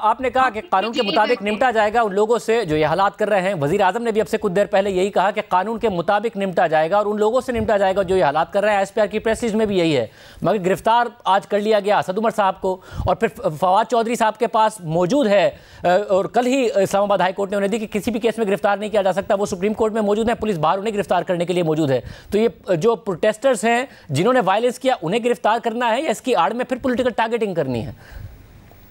आपने कहा कि कानून के मुताबिक निपटा जाएगा उन लोगों से जो ये हालात कर रहे हैं। वजीर आजम ने भी अब से कुछ देर पहले यही कहा कि कानून के मुताबिक निपटा जाएगा और उन लोगों से निपटा जाएगा जो ये हालात कर रहे हैं। एसपीआर की प्रेस रिलीज में भी यही है। मगर गिरफ्तार आज कर लिया गया असद उमर साहब को और फिर फवाद चौधरी साहब के पास मौजूद है और कल ही इस्लामाबाद हाई कोर्ट ने उन्हें दी कि किसी भी केस में गिरफ्तार नहीं किया जा सकता। वो सुप्रीम कोर्ट में मौजूद है, पुलिस बाहर उन्हें गिरफ्तार करने के लिए मौजूद है। तो ये जो प्रोटेस्टर्स हैं जिन्होंने वायलेंस किया उन्हें गिरफ्तार करना है या इसकी आड़ में फिर पॉलिटिकल टारगेटिंग करनी है?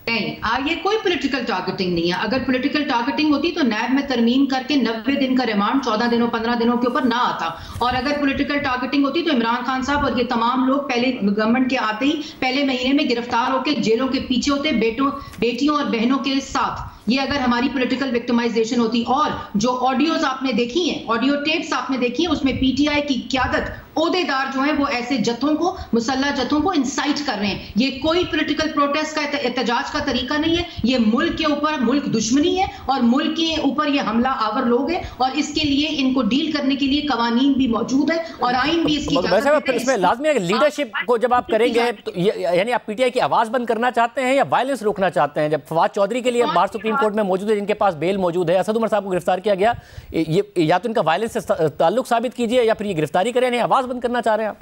नहीं, ये कोई पॉलिटिकल टारगेटिंग नहीं है। अगर पॉलिटिकल टारगेटिंग होती तो नैब में तरमीम करके 90 दिन का रिमांड 14 दिनों 15 दिनों के ऊपर ना आता। और अगर पॉलिटिकल टारगेटिंग होती तो इमरान खान साहब और ये तमाम लोग पहले गवर्नमेंट के आते ही पहले महीने में गिरफ्तार होकर जेलों के पीछे होते, बेटियों और बहनों के साथ। ये अगर हमारी पॉलिटिकल विक्टिमाइजेशन होती। और जो ऑडियोज आपने देखी हैं, ऑडियो टेप्स आपने देखी हैं, उसमें पीटीआई की क़यादत, ओहदेदार जो हैं वो ऐसे जत्थों को, मुसल्लह जत्थों को इंसाइट कर रहे हैं। ये कोई पॉलिटिकल प्रोटेस्ट का एहतजाज का तरीका नहीं है। ये मुल्क के ऊपर मुल्क दुश्मनी है और मुल्क के ऊपर ये हमला आवर लोग हैं और इसके लिए इनको डील करने के लिए कवानीन भी मौजूद है और आइन भी इसकी इसमें लाजमी है। लीडरशिप को जब आप करेंगे तो यानी आप पीटीआई की आवाज बंद करना चाहते हैं या वायलेंस रोकना चाहते हैं? जब फवाद चौधरी के लिए बाहर सुप्रीम कोर्ट में मौजूद है, जिनके पास बेल मौजूद है, असद उमर साहब को गिरफ्तार किया गया, ये या तो इनका वायलेंस से ताल्लुक साबित कीजिए या फिर ये गिरफ्तारी करें। नहीं, आवाज बंद करना चाह रहे हैं आप?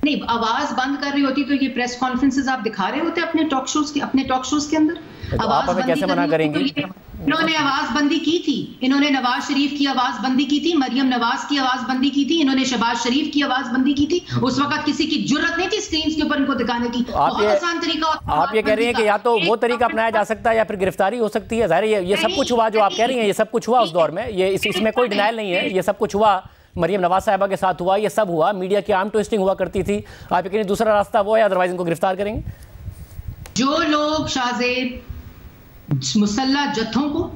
नहीं, आवाज बंद कर रही होती तो ये प्रेस कॉन्फ्रेंसेस आप दिखा रहे होते अपने टॉक शोज के अंदर। तो आप हमें कैसे मना करेंगे? इन्होंने आवाज बंदी की थी, इन्होंने नवाज शरीफ की आवाज बंदी की थी, मरियम नवाज की आवाज बंदी की थी, इन्होंने शहबाज शरीफ की आवाज बंदी की थी। उस वक्त किसी की जुर्रत नहीं थी स्क्रीन के ऊपर इनको दिखाने की। बहुत आसान तरीका। आप ये कह रही हैं कि या तो वो तरीका अपनाया जा सकता है या फिर गिरफ्तारी हो सकती है। जाहिर है ये सब कुछ हुआ जो आप कह रही हैं, ये सब कुछ हुआ उस दौर में, ये इसमें कोई डिनायल नहीं है। ये सब कुछ हुआ, मरियम नवाज साहिबा के साथ हुआ, ये सब हुआ। मीडिया की आर्म ट्विस्टिंग हुआ करती थी। आप ये कह रही दूसरा रास्ता वो है, अदरवाइज इनको गिरफ्तार करेंगे। जो लोग शाहजेब मुसल्लह जत्थों को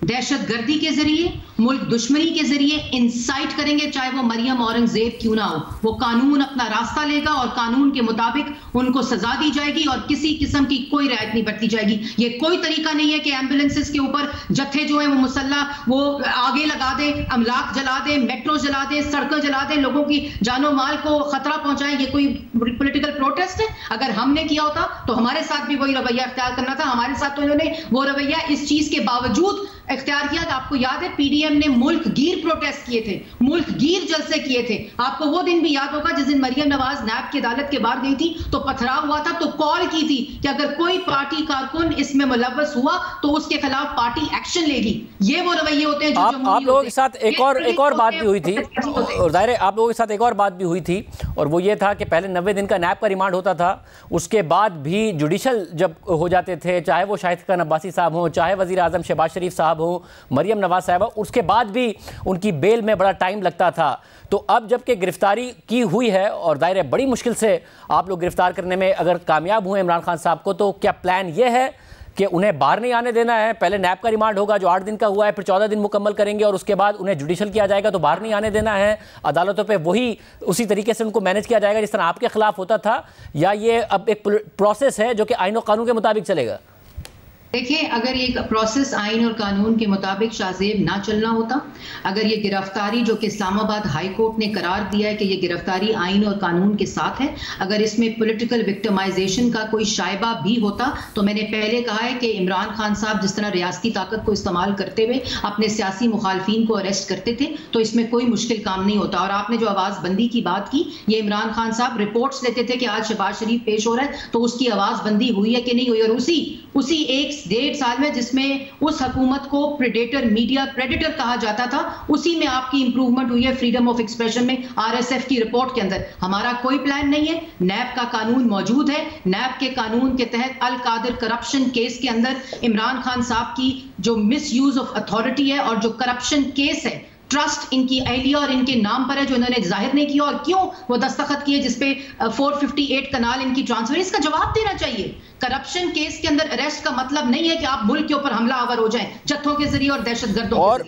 दहशतगर्दी के जरिए, मुल्क दुश्मनी के जरिए इंसाइट करेंगे, चाहे वो मरियम औरंगजेब क्यों ना हो, वो कानून अपना रास्ता लेगा और कानून के मुताबिक उनको सजा दी जाएगी और किसी किस्म की कोई रियायत नहीं बरती जाएगी। ये कोई तरीका नहीं है कि एम्बुलेंसेस के ऊपर जत्थे जो है वो मुसल्लह वो आगे लगा दें, अमलाक जला दें, मेट्रो जला दें, सड़कें जला दें, लोगों की जानो माल को खतरा पहुंचाएं। ये कोई पॉलिटिकल प्रोटेस्ट है? अगर हमने किया होता तो हमारे साथ भी वही रवैया इख्तियार करना था। हमारे साथ तो इन्होंने वो रवैया इस चीज के बावजूद इख्तियार किया। आपको याद है पीडीएम ने मुल्क गिर प्रोटेस्ट किए थे, मुल्क गिर जलसे किए थे। आपको वो दिन भी याद होगा जिस दिन मरियम नवाज नैब की अदालत के बाहर गई थी तो पथराव हुआ था, तो कॉल की थी कि अगर कोई पार्टी कारकुन इसमें मुलव्वस हुआ तो उसके खिलाफ पार्टी एक्शन लेगी। ये वो रवैये होते हैं जो आप लोगों के साथ एक और बात भी हुई थी, और जाहिर है आप लोगों के साथ एक और बात भी हुई थी, और वो ये था कि पहले 90 दिन का नैब का रिमांड होता था, उसके बाद भी जुडिशल जब हो जाते थे, चाहे वो शाहिद खान अब्बासी साहब हो, चाहे वजीर आजम शहबाज शरीफ साहब हो, मरियम नवाज साहिबा, उसके बाद भी उनकी बेल में बड़ा टाइम लगता था। तो अब जबकि गिरफ्तारी की हुई है और दायरे बड़ी मुश्किल से आप लोग गिरफ्तार करने में अगर कामयाब हुए इमरान खान साहब को, तो क्या प्लान ये है कि उन्हें बाहर नहीं आने देना है? पहले नैब का रिमांड होगा जो 8 दिन का हुआ है, फिर 14 दिन मुकम्मल करेंगे और उसके बाद उन्हें जुडिशल किया जाएगा, तो बाहर नहीं आने देना है अदालतों पे, वही उसी तरीके से उनको मैनेज किया जाएगा जिस तरह आपके खिलाफ होता था, या ये अब एक प्रोसेस है जो कि आईन और कानून के मुताबिक चलेगा? देखिए, अगर ये प्रोसेस आइन और कानून के मुताबिक शाहजेब ना चलना होता, अगर ये गिरफ्तारी जो कि इस्लामाबाद हाई कोर्ट ने करार दिया है कि ये गिरफ्तारी आइन और कानून के साथ है, अगर इसमें पॉलिटिकल विक्टिमाइजेशन का कोई शायबा भी होता, तो मैंने पहले कहा है कि इमरान खान साहब जिस तरह रियासती ताकत को इस्तेमाल करते हुए अपने सियासी मुखालफिन को अरेस्ट करते थे, तो इसमें कोई मुश्किल काम नहीं होता। और आपने जो आवाज़ बंदी की बात की, ये इमरान खान साहब रिपोर्ट्स लेते थे कि आज शहबाज शरीफ पेश हो रहा है तो उसकी आवाज़ बंदी हुई है कि नहीं हुई, और उसी 1.5 साल में जिसमें उस हुकूमत को प्रेडेटर, मीडिया प्रेडेटर कहा जाता था, उसी में आपकी इंप्रूवमेंट हुई है फ्रीडम ऑफ एक्सप्रेशन में, आरएसएफ की रिपोर्ट के अंदर। हमारा कोई प्लान नहीं है, नैब का कानून मौजूद है, नैब के कानून के तहत अल कादिर करप्शन केस के अंदर इमरान खान साहब की जो मिस यूज ऑफ अथॉरिटी है और जो करप्शन केस है, ट्रस्ट इनकी अहलिया और इनके नाम पर है जो इन्होंने जाहिर नहीं किया, और क्यों वो दस्तखत किए जिसपे 458 कनाल इनकी ट्रांसफर, इसका जवाब देना चाहिए। करप्शन केस के अंदर अरेस्ट का मतलब नहीं है कि आप मुल्क के ऊपर हमला आवर हो जाएं जत्थों के जरिए और दहशतगर्दों के जरिए।